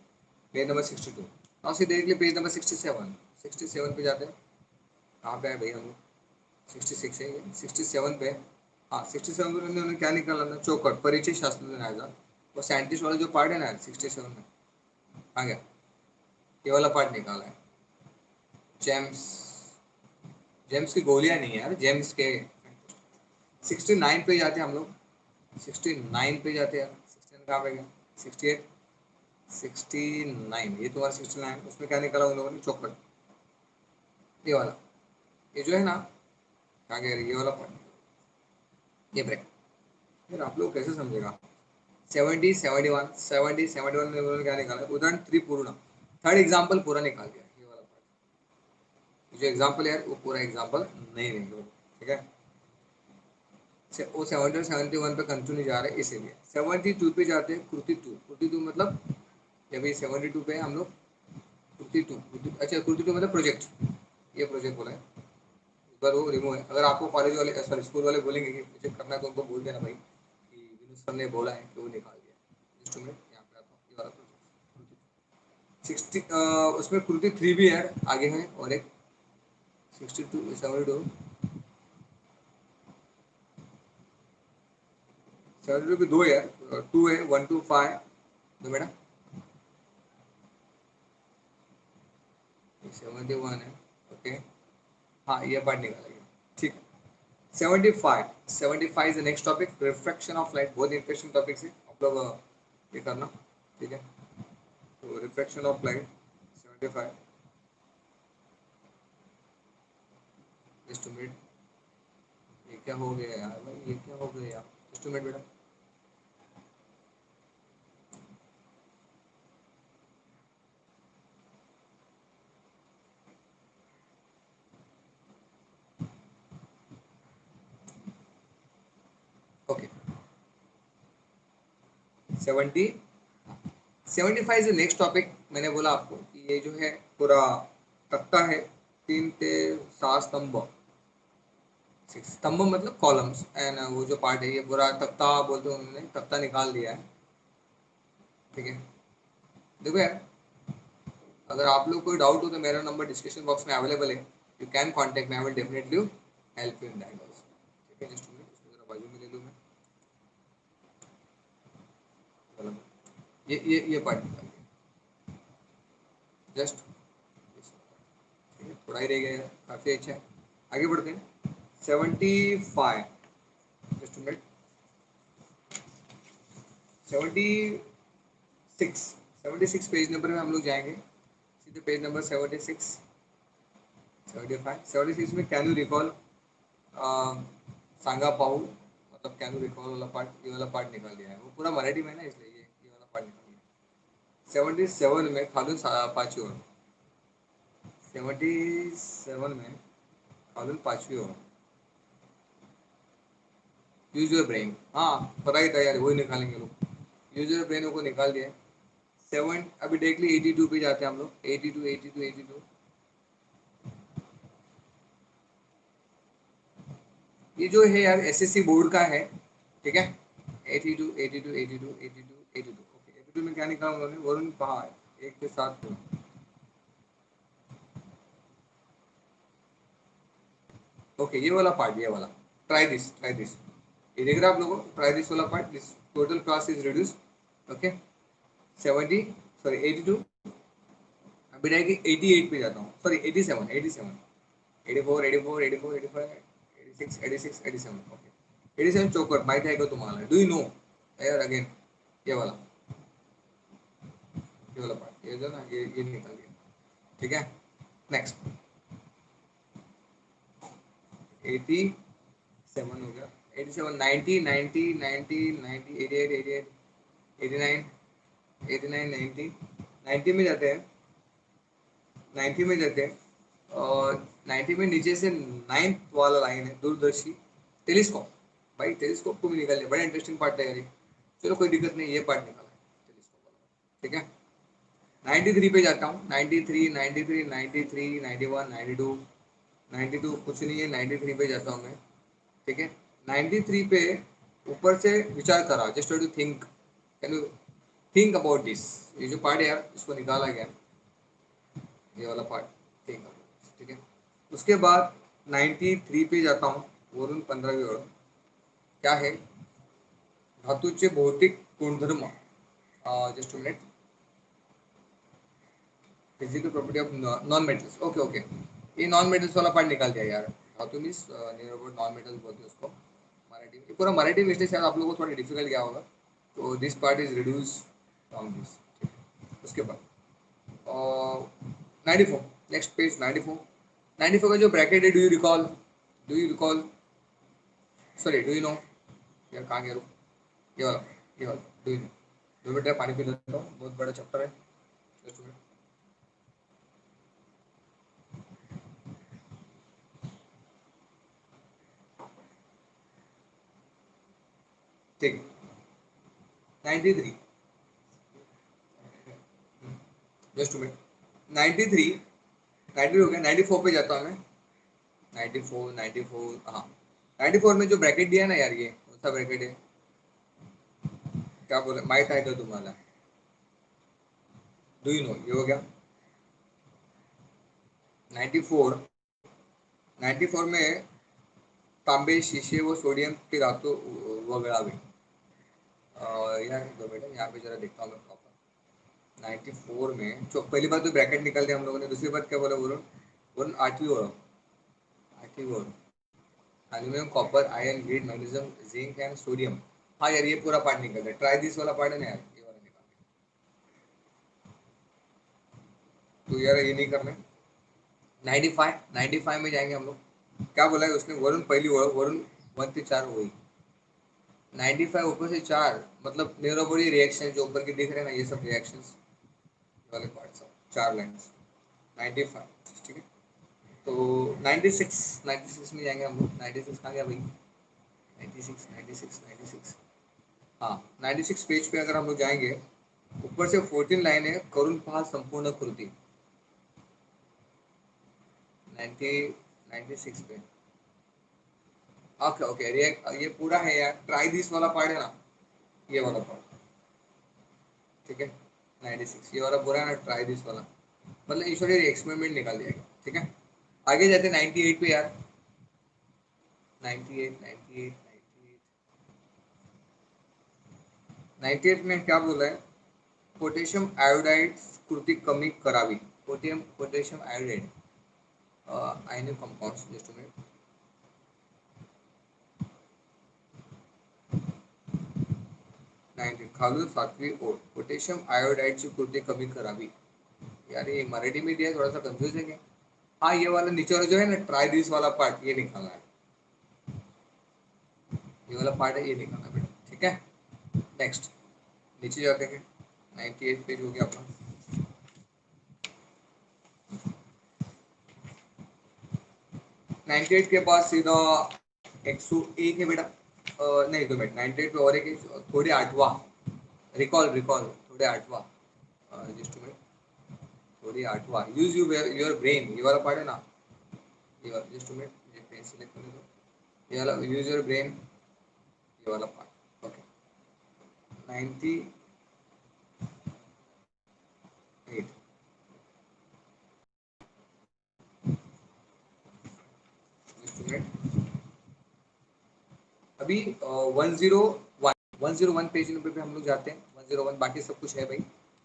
Speaker 1: पेज नंबर 62। और सीधे देख लिए पेज नंबर 67, 67 पे जाते हैं, कहाँ पे है भाई हम लोग, 66 है ये, 67 पे, हाँ 67 पे उन्होंने क्या निकाला ना, चौकट परिचय शास्त्र आएगा, वो साइंटिस्ट वाला जो पार्ट है ना 67 में, आ गया, ये वाला पार्ट निकाला है, जेम्स, जेम्स की गोलियां नहीं है यार, जेम्स के। 69 पे जाते हैं हम लोग, 69 पे जाते हैं, 69 कहाँ पे गया, 68, 69, ये तुम्हारा 69, उसमें क्या निकाला उन लोगों ने, चौकट, ये वाला, ये जो है ना, क्या कह रही है, ये वाला पार्ट, ये ब्रेक, फिर आप लोग कैसे समझेगा। 70 71 70 71 में उन्होंने क्या निकाला, उदाहरण त्रिपूर्ण, थर्ड एग्जाम्पल पूरा निकाल दिया, ये वाला पार्ट, जो एग्जाम्पल है वो पूरा एग्जाम्पल नहीं लेंगे, ठीक है। वो 70 71 पे कंटिन्यू जा रहे हैं, इसीलिए 72 पे जाते हैं, कृति टू, कृति टू मतलब जब ये 72 पे हम लोग, कृति टू, अच्छा कृति टू मतलब प्रोजेक्ट, ये प्रोजेक्ट बोला है, अगर वो रिमूव है, अगर आपको कॉलेज वाले सॉरी स्कूल वाले बोलेंगे कि प्रोजेक्ट करना है तो उनको बोल देना भाई कि विनोद सर ने बोला है कि वो निकाल दिया, जस्ट मिनट यहाँ पे आता हूँ, ये वाला प्रोजेक्ट 60, उसमें कृति 3 भी है आगे है, और एक 62 72, 72 के दो है, 2 है, 1 2 5, दो बेटा 71 है, ओके, हाँ ये पार्ट निकाला गया, ठीक। 75, 75 is the next topic, refraction of light, बहुत इंटरेस्टिंग टॉपिक है, आप लोग ये करना, ठीक है। तो refraction of light 75, just minute, ये क्या हो गया यार भाई, ये क्या हो गया यार, जस्ट मिनट बेटा, okay. 70 75 is the next topic, मैंने बोला आपको कि ये जो है पूरा तख्ता है, 3 से 7 स्तंभ, स्तंभ मतलब कॉलम्स, एंड वो जो पार्ट है ये पूरा तख्ता बोलते हैं, उन्होंने तख्ता निकाल दिया है, ठीक है। देखो यार, अगर आप लोग कोई डाउट हो तो मेरा नंबर डिस्क्रिप्शन बॉक्स में अवेलेबल है, you can contact me, I will definitely help you in that also, ठीक है। जस्ट इसको जरा बाजू में ले लूँ मैं, चलो ये पार्ट निकाल जस्ट, थोड़ा ही रह गया है, काफ़ी अच्छा है, आगे बढ़ते हैं। 75, जस्ट मिनट, 76, 76 पेज नंबर में हम लोग जाएंगे, सीधे पेज नंबर 76, 75, 76 में कैन यू रिकॉल, सांगा पाहू, मतलब कैन यू रिकॉल वाला पार्ट, ये वाला पार्ट निकाल दिया है, वो पूरा मराठी में है ना, इसलिए ये वाला पार्ट निकाल दिया। 77 में खालून पांचवी ओवर, 77 में खालून पांचवी ओवर। यूज योर ब्रेन, हाँ पता ही था यार, वही निकालेंगे लोग। यूज योर ब्रेन को निकाल दिया। सेवन अभी देख ली, 82 पे जाते हैं हम लोग, 82 82 82। ये जो है यार एसएससी बोर्ड का है, ठीक है। 82 82 82 82 82, ओके 82 में क्या निकाला उन्होंने, वरुण पहाड़ एक के साथ। ओके ये वाला पार्ट, ये वाला, ट्राई दिस, ये देख रहे हैं आप लोगों, ट्राई दिस वाला part, this total class is reduce, okay. 70 sorry 82, अभी रहेगी 88 पे जाता हूँ, सॉरी 87 87 84 84 84 85 86 86 87, ओके 87 चौकट माइट है को तुम्हारा, डू यू नो यार अगेन, ये वाला, ये वाला पार्ट, ये जो ना ये निकल गया, ठीक है। नेक्स्ट 87 हो गया, 87 90 90 90 90 88 88 89 89 90 90 में जाते हैं, 90 में जाते हैं, और 90 में नीचे से नाइन्थ वाला लाइन है, दूरदर्शी टेलीस्कोप। भाई टेलीस्कोप को भी निकाल लिया, बड़ा इंटरेस्टिंग पार्ट है यार ये। चलो कोई दिक्कत नहीं, ये पार्ट निकाला है टेलीस्कोप वाला, ठीक है। 93 पे जाता हूँ, 93 93 93 91 92 92 कुछ नहीं है, 93 पे जाता हूँ मैं, ठीक है। 93 पे ऊपर से विचार करा, just to think, can you think about this, ये जो पार्ट है यार इसको निकाला गया, ये वाला पार्ट, थिंक, ठीक है। उसके बाद 93 पे जाता हूँ, वरून 15वीं ओळ, क्या है, धातूचे भौतिक गुणधर्म, just minute, physical property of non metals, okay okay, ये नॉन मेटल्स वाला पार्ट निकाल दिया यार, धातु means near about non metals बोलते हैं उसको मराठी में, पूरा मराठी में, इसलिए शायद आप लोगों को थोड़ा डिफिकल्ट गया होगा, तो this part is reduce from this, ठीक है। उसके बाद 94, नेक्स्ट पेज 94, 94 का जो ब्रैकेट है, do you recall sorry do you no, यार कहाँ गया, ये वाला, ये वाला डू यू नो, 2 मिनट पानी पी लेता हूँ, बहुत बड़ा चैप्टर है, just a minute। ठीक, 93, जस्ट मिनट, 93 90 हो गया, 94 पे जाता हूँ मैं, 94 94, हाँ 94 में जो ब्रैकेट दिया है ना यार, ये कौन सा ब्रैकेट है, क्या बोले, माइट है तो तुम्हारा, डू यू नो, ये हो गया। 94 94 में तांबे शीशे व सोडियम की धातु वगळावी, यार 2 मिनट यहाँ पे जरा देखता हूँ मैं प्रॉपर। 94 में जो पहली बात तो ब्रैकेट निकाल दिया हम लोगों ने, दूसरी बात क्या बोला, बोलो बोलो, आठवीं ओर, आठवीं ओर, aluminium copper iron lead magnesium zinc and sodium, हाँ यार ये पूरा पार्ट निकल गया, ट्राई दिस वाला पार्ट है ना यार, ये वाला निकाल दिया, तो यार ये नहीं करना है। 95 95 में जाएंगे हम लोग, क्या बोला है उसने, वरुण पहली ओर, वरुण 1 से 4 हुई, 95 ऊपर से 4, मतलब न्यूरोबॉडी रिएक्शन जो ऊपर के दिख रहे हैं ना, ये सब रिएक्शंस वाले पार्ट, सब 4 लाइन्स, 95, ठीक है। तो 96 96 में जाएंगे हम लोग, 96 कहाँ गया भाई, 96 96 96, हाँ 96 पेज पे अगर हम लोग जाएंगे, ऊपर से 14 लाइन है, करुण पहा संपूर्ण कृति, 90 96 पे, ओके ओके, ये पूरा है यार, ट्राई दिस वाला पार्ट है ना, ये वाला पार्ट, ठीक है। 96 ये वाला पूरा है ना, ट्राई दिस वाला, मतलब ईश्वरी एक्सपेरिमेंट निकाल दिया गया, ठीक है। आगे जाते 98 पे यार, 98 98 98, 98 में क्या बोला है, पोटेशियम आयोडाइड कृती कमी करावी, potassium iodide ionic compounds, just a minute, 19 खालून 7वीं ओळ, पोटेशियम आयोडाइडची कृती कमी करावी, यार ये मराठी में दिया है, थोड़ा सा कंफ्यूज है क्या, हाँ ये वाला नीचे वाला जो है ना, ट्राई दिस वाला पार्ट, ये निकालना है, ये वाला पार्ट है, ये निकालना बेटा, ठीक है। नेक्स्ट नीचे जाते हैं, 98 पेज हो गया अपना। 98 के पास सीधा 101 है बेटा। नहीं तो बेटा 98 पे और एक थोड़े आठवा, रिकॉल रिकॉल थोड़े आठवा, जस्ट मिनट, थोड़ी आठवा, यूज योर ब्रेन, ये वाला पार्ट है ना, ये वाला, जस्ट मिनट, ये पेन सिलेक्ट करने दो, ये वाला यूज योर ब्रेन, ये वाला पार्ट, ओके। 98, जस्ट मिनट, अभी 101, 101 पेज नंबर पे हम लोग जाते हैं। 101 बाकी सब कुछ है भाई।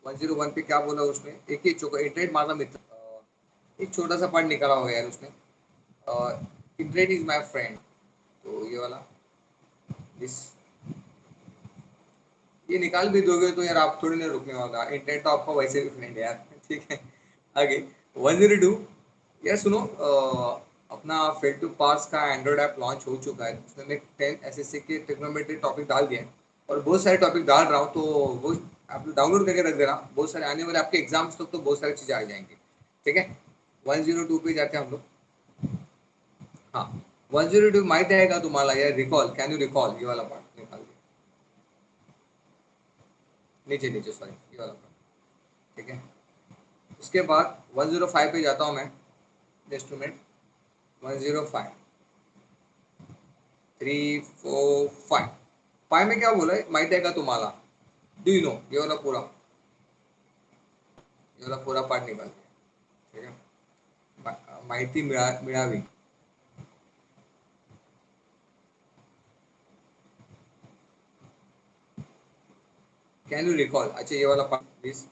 Speaker 1: 101 पे क्या बोला उसने, एक ही चौका इंटरनेट मारना मित्र, एक छोटा सा पार्ट निकाला होगा यार उसने, इंटरनेट इज माय फ्रेंड, तो ये वाला, दिस, ये निकाल भी दोगे तो यार आप थोड़ी ना रुकने वाला, इंटरनेट तो आपका वैसे भी फ्रेंड है यार, ठीक है। आगे 102, यार सुनो, अपना फेल टू पास का एंड्रॉइड ऐप लॉन्च हो चुका है, उसने 10 एसएससी के ट्रिग्नोमेट्री टॉपिक डाल दिया है, और बहुत सारे टॉपिक डाल रहा हूँ, तो वो आप डाउनलोड करके रख देना, बहुत सारे आने वाले आपके एग्जाम्स तक तो बहुत सारी चीजें आ जाएंगी, ठीक है। 102 पे जाते हैं हम लोग। हाँ, 102 माहिती आहे का तुम्हाला, यार रिकॉल, कैन यू रिकॉल, ये वाला पार्ट निकाल दिया, नीचे नीचे सॉरी, ये वाला पार्ट, ठीक है। उसके बाद 105 पे जाता हूँ मैं, जस्ट मिनट, 105, 3 4 5, 5 में क्या बोला है माहिती आहे का तुम्हाला, डू यू नो, ये वाला पूरा पार्ट निकाल दिया, ठीक है। माहिती मिळावी, कैन यू रिकॉल, अच्छा ये वाला part please,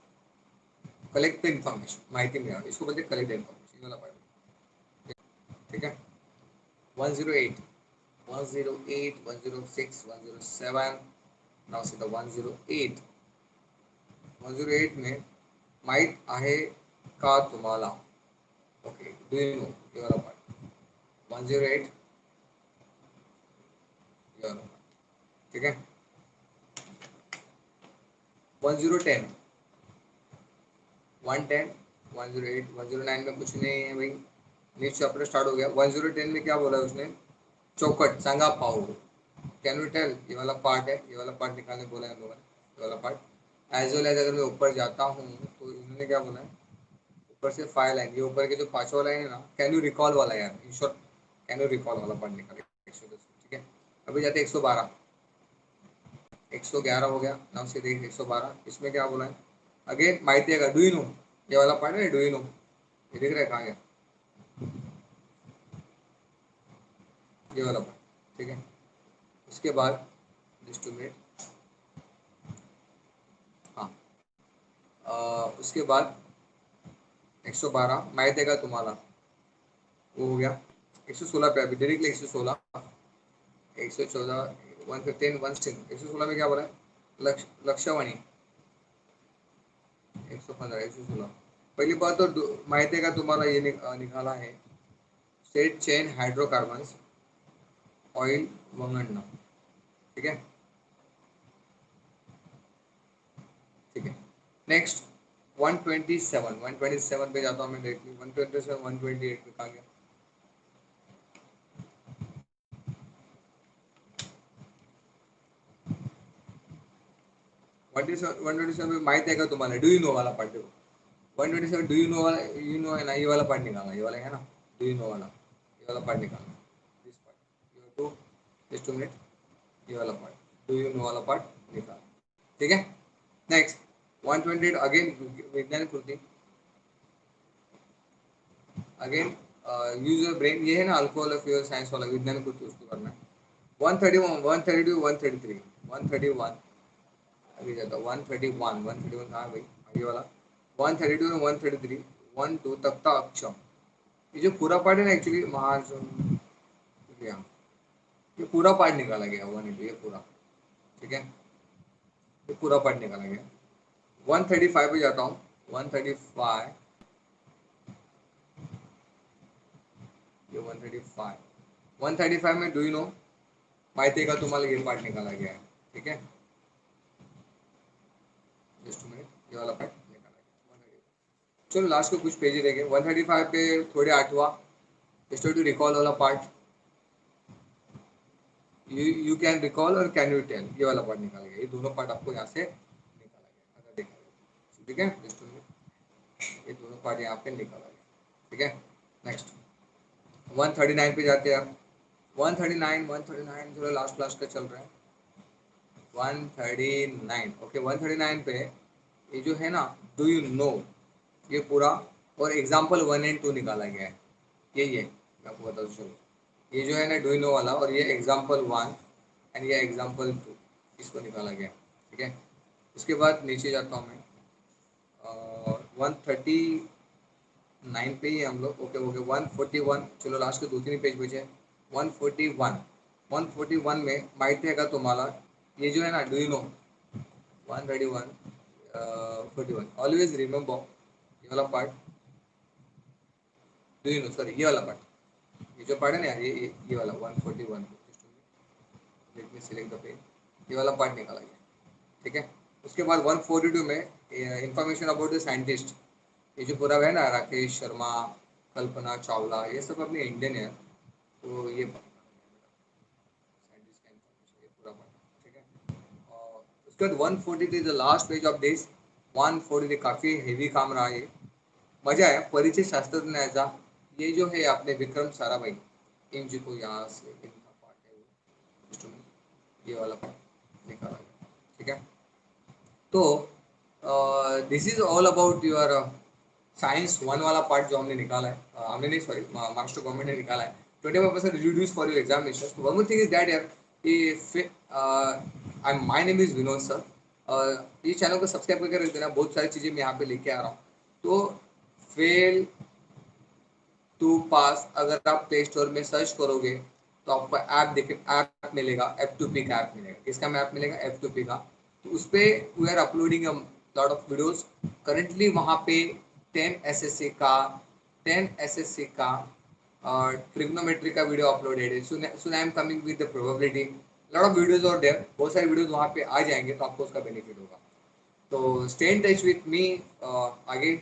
Speaker 1: collect the information, माहिती मिळावी, इसको बोलते कलेक्ट द इन्फॉर्मेशन, ये वाला पार्ट, ठीक है। 108, 108, 106, 107, नाउ सी द 108, 108 में माहित आहे का तुम्हाला, ओके, डू यू नो, ये वाला पार्ट, 108, ये वाला पार्ट, ठीक है। 1010, 110, 108, 109 में कुछ नहीं है भाई, न्यूज चैप्टर स्टार्ट हो गया। 1010 में क्या बोला उसने, चौकट सांगा पाओ, कैन यू टेल, ये वाला पार्ट है, ये वाला पार्ट निकालने बोला है हम लोगों ने, ये वाला पार्ट। एज वेल एज अगर मैं ऊपर जाता हूँ तो इन्होंने क्या बोला है, ऊपर से 5 लाइन, ये ऊपर के जो पांचवा लाइन है ना, कैन यू रिकॉल वाला यार, in short can you recall वाला पार्ट निकाले, 110, ठीक है। अभी जाते 112, 111 हो गया, नाउ से देख 112, इसमें क्या बोला है, अगेन माहिती है का, डू यू नो, ये वाला पार्ट है, डू यू नो, ये दिख रहा है कहाँ गया, ये वाला पार्ट, ठीक है। उसके बाद जस्ट टू मिनट, हाँ, उसके बाद 112 माहिती है का तुम्हाला, वो हो गया। 116 पे अभी डायरेक्टली 116, 114, 115, 116, 116 में क्या बोला है, लक्षवाणी, 115, 116, पहली बात तो माहिती है का तुम्हाला, ये निकाला है, स्ट्रेट चेन हाइड्रोकार्बन ऑयल वंगण, ठीक है, ठीक है। नेक्स्ट 127, 127 पे जाता हूँ मैं डायरेक्टली, 127, 128 पे कहा गया, 127 में माहिती है का तुम्हाला, डू यू नो वाला पार्ट देखो, 127 डू यू नो वाला, यू नो है ना, ये वाला पार्ट निकालना, ये वाला है ना, डू यू नो वाला, ये वाला पार्ट निकालना, this part, you too, just 2 minute, ये वाला पार्ट, डू यू नो वाला पार्ट निकालना, ठीक है। नेक्स्ट 128 अगेन, वैज्ञानिक कृति, अगेन यूज योर ब्रेन, ये है ना अल्कोहल ऑफ योर साइंस वाला विज्ञान कृति, उसको करना है। 131, 132, 133, 131, अभी जाता 131, 131 कहाँ है भाई, ये वाला, 132 में 133, 1 2 तक था अक्षम, ये जो पूरा पार्ट है ना एक्चुअली महाजन, ये पूरा पार्ट निकाला गया 1 ये पूरा, ठीक है, ये पूरा पार्ट निकाला गया। 135 पे जाता हूँ, 135, ये 135, 135 में डू यू नो, माहिती है का तुम्हाला ये पार्ट निकाला गया है, ठीक है। जस्ट मिनट, ये वाला पार्ट निकाला गया। चलो लास्ट के कुछ पेज रह गए। 135 पे थोड़े आठवा स्टोरी टू रिकॉल वाला पार्ट, यू कैन रिकॉल और कैन यू टेल, ये वाला पार्ट निकाला गया। ये दोनों पार्ट आपको यहाँ से निकाला गया अगर देखा जाए, ठीक है। जस्ट ये दोनों पार्ट यहाँ पे निकाला गया, ठीक है। नेक्स्ट 139 पे जाते हैं आप। 139 जो लास्ट लास्ट का चल रहा है 139, ओके। 139 पे ये जो है ना, डू यू नो, ये पूरा और एग्जाम्पल 1 और 2 निकाला गया है। ये मैं आपको बता दूँ, चलो। ये जो है ना डू यू नो वाला, और ये एग्जाम्पल 1 एंड ये एग्जाम्पल 2, इसको निकाला गया, ठीक है। उसके बाद नीचे जाता हूँ मैं, 139 पे ही हम लोग, ओके ओके। 141, चलो लास्ट के 2-3 पेज बचे। 141 में माहिती है का तुम्हाला, ये जो है ना do you no, 131 41, always remember, ये वाला part, do you no, sorry ये वाला पार्ट, ये जो पार्ट है ना यार, ये वाला 141, let me select the page, ये वाला पार्ट निकाला गया, ठीक है। उसके बाद 142 में इंफॉर्मेशन अबाउट द साइंटिस्ट, ये जो पूरा है ना राकेश शर्मा, कल्पना चावला, ये सब अपने इंडियन है, तो ये साइंटिस्ट का इंफॉर्मेशन, ये पूरा पार्ट, ठीक है। और उसके बाद 143 the last page of this. 143 काफ़ी हेवी काम रहा ये, मजा आया। परिचय शास्त्रज्ञाचा, ये जो है अपने विक्रम साराभाई, इनजी को यहाँ से इनका पार्ट है वो इंस्ट्रूमेंट, ये वाला पार्ट निकाला गया, ठीक है। तो this is all about your science 1 वाला पार्ट जो हमने निकाला है, हमने नहीं, सॉरी, महाराष्ट्र गवर्नमेंट ने निकाला है। 25% reduce for your examination. One more thing is that यार, I my name is Vinod sir, ये चैनल को सब्सक्राइब करके रख देना, बहुत सारी चीज़ें मैं यहाँ पे लेके आ रहा हूँ। तो फेल टू पास अगर आप प्ले स्टोर में सर्च करोगे तो आपको ऐप देखे, ऐप मिलेगा, F2P का ऐप मिलेगा। किसका ऐप मिलेगा? F2P का। तो उस पर we are uploading lot of videos currently वहाँ पे। 10 एसएससी का 10 एसएससी का और ट्रिग्नोमेट्री का वीडियो अपलोडेड है। सुन I am coming with the probability, lot of videos और देयर, बहुत सारे वीडियोस वहाँ पे आ जाएंगे, तो आपको उसका बेनिफिट होगा। तो stay in touch with me, आगे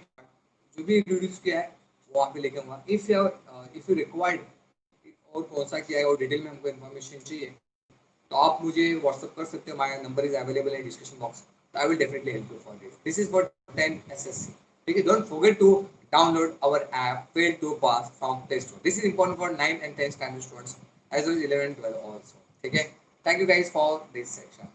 Speaker 1: जो भी इंट्रोड्यूस किया है वो आप लेके आऊँगा। इफ़ यू रिक्वायर्ड और कौन सा किया है और डिटेल में हमको इन्फॉर्मेशन चाहिए, तो आप मुझे व्हाट्सअप कर सकते हो। My number is available in description box, I will definitely help you for this is for 10 SSC, ठीक है। Don't forget to download our app fail to pass from play store. This is important for 9 and 10 standard students as well as 11 and 12 also, ठीक है। Thank you guys for this section.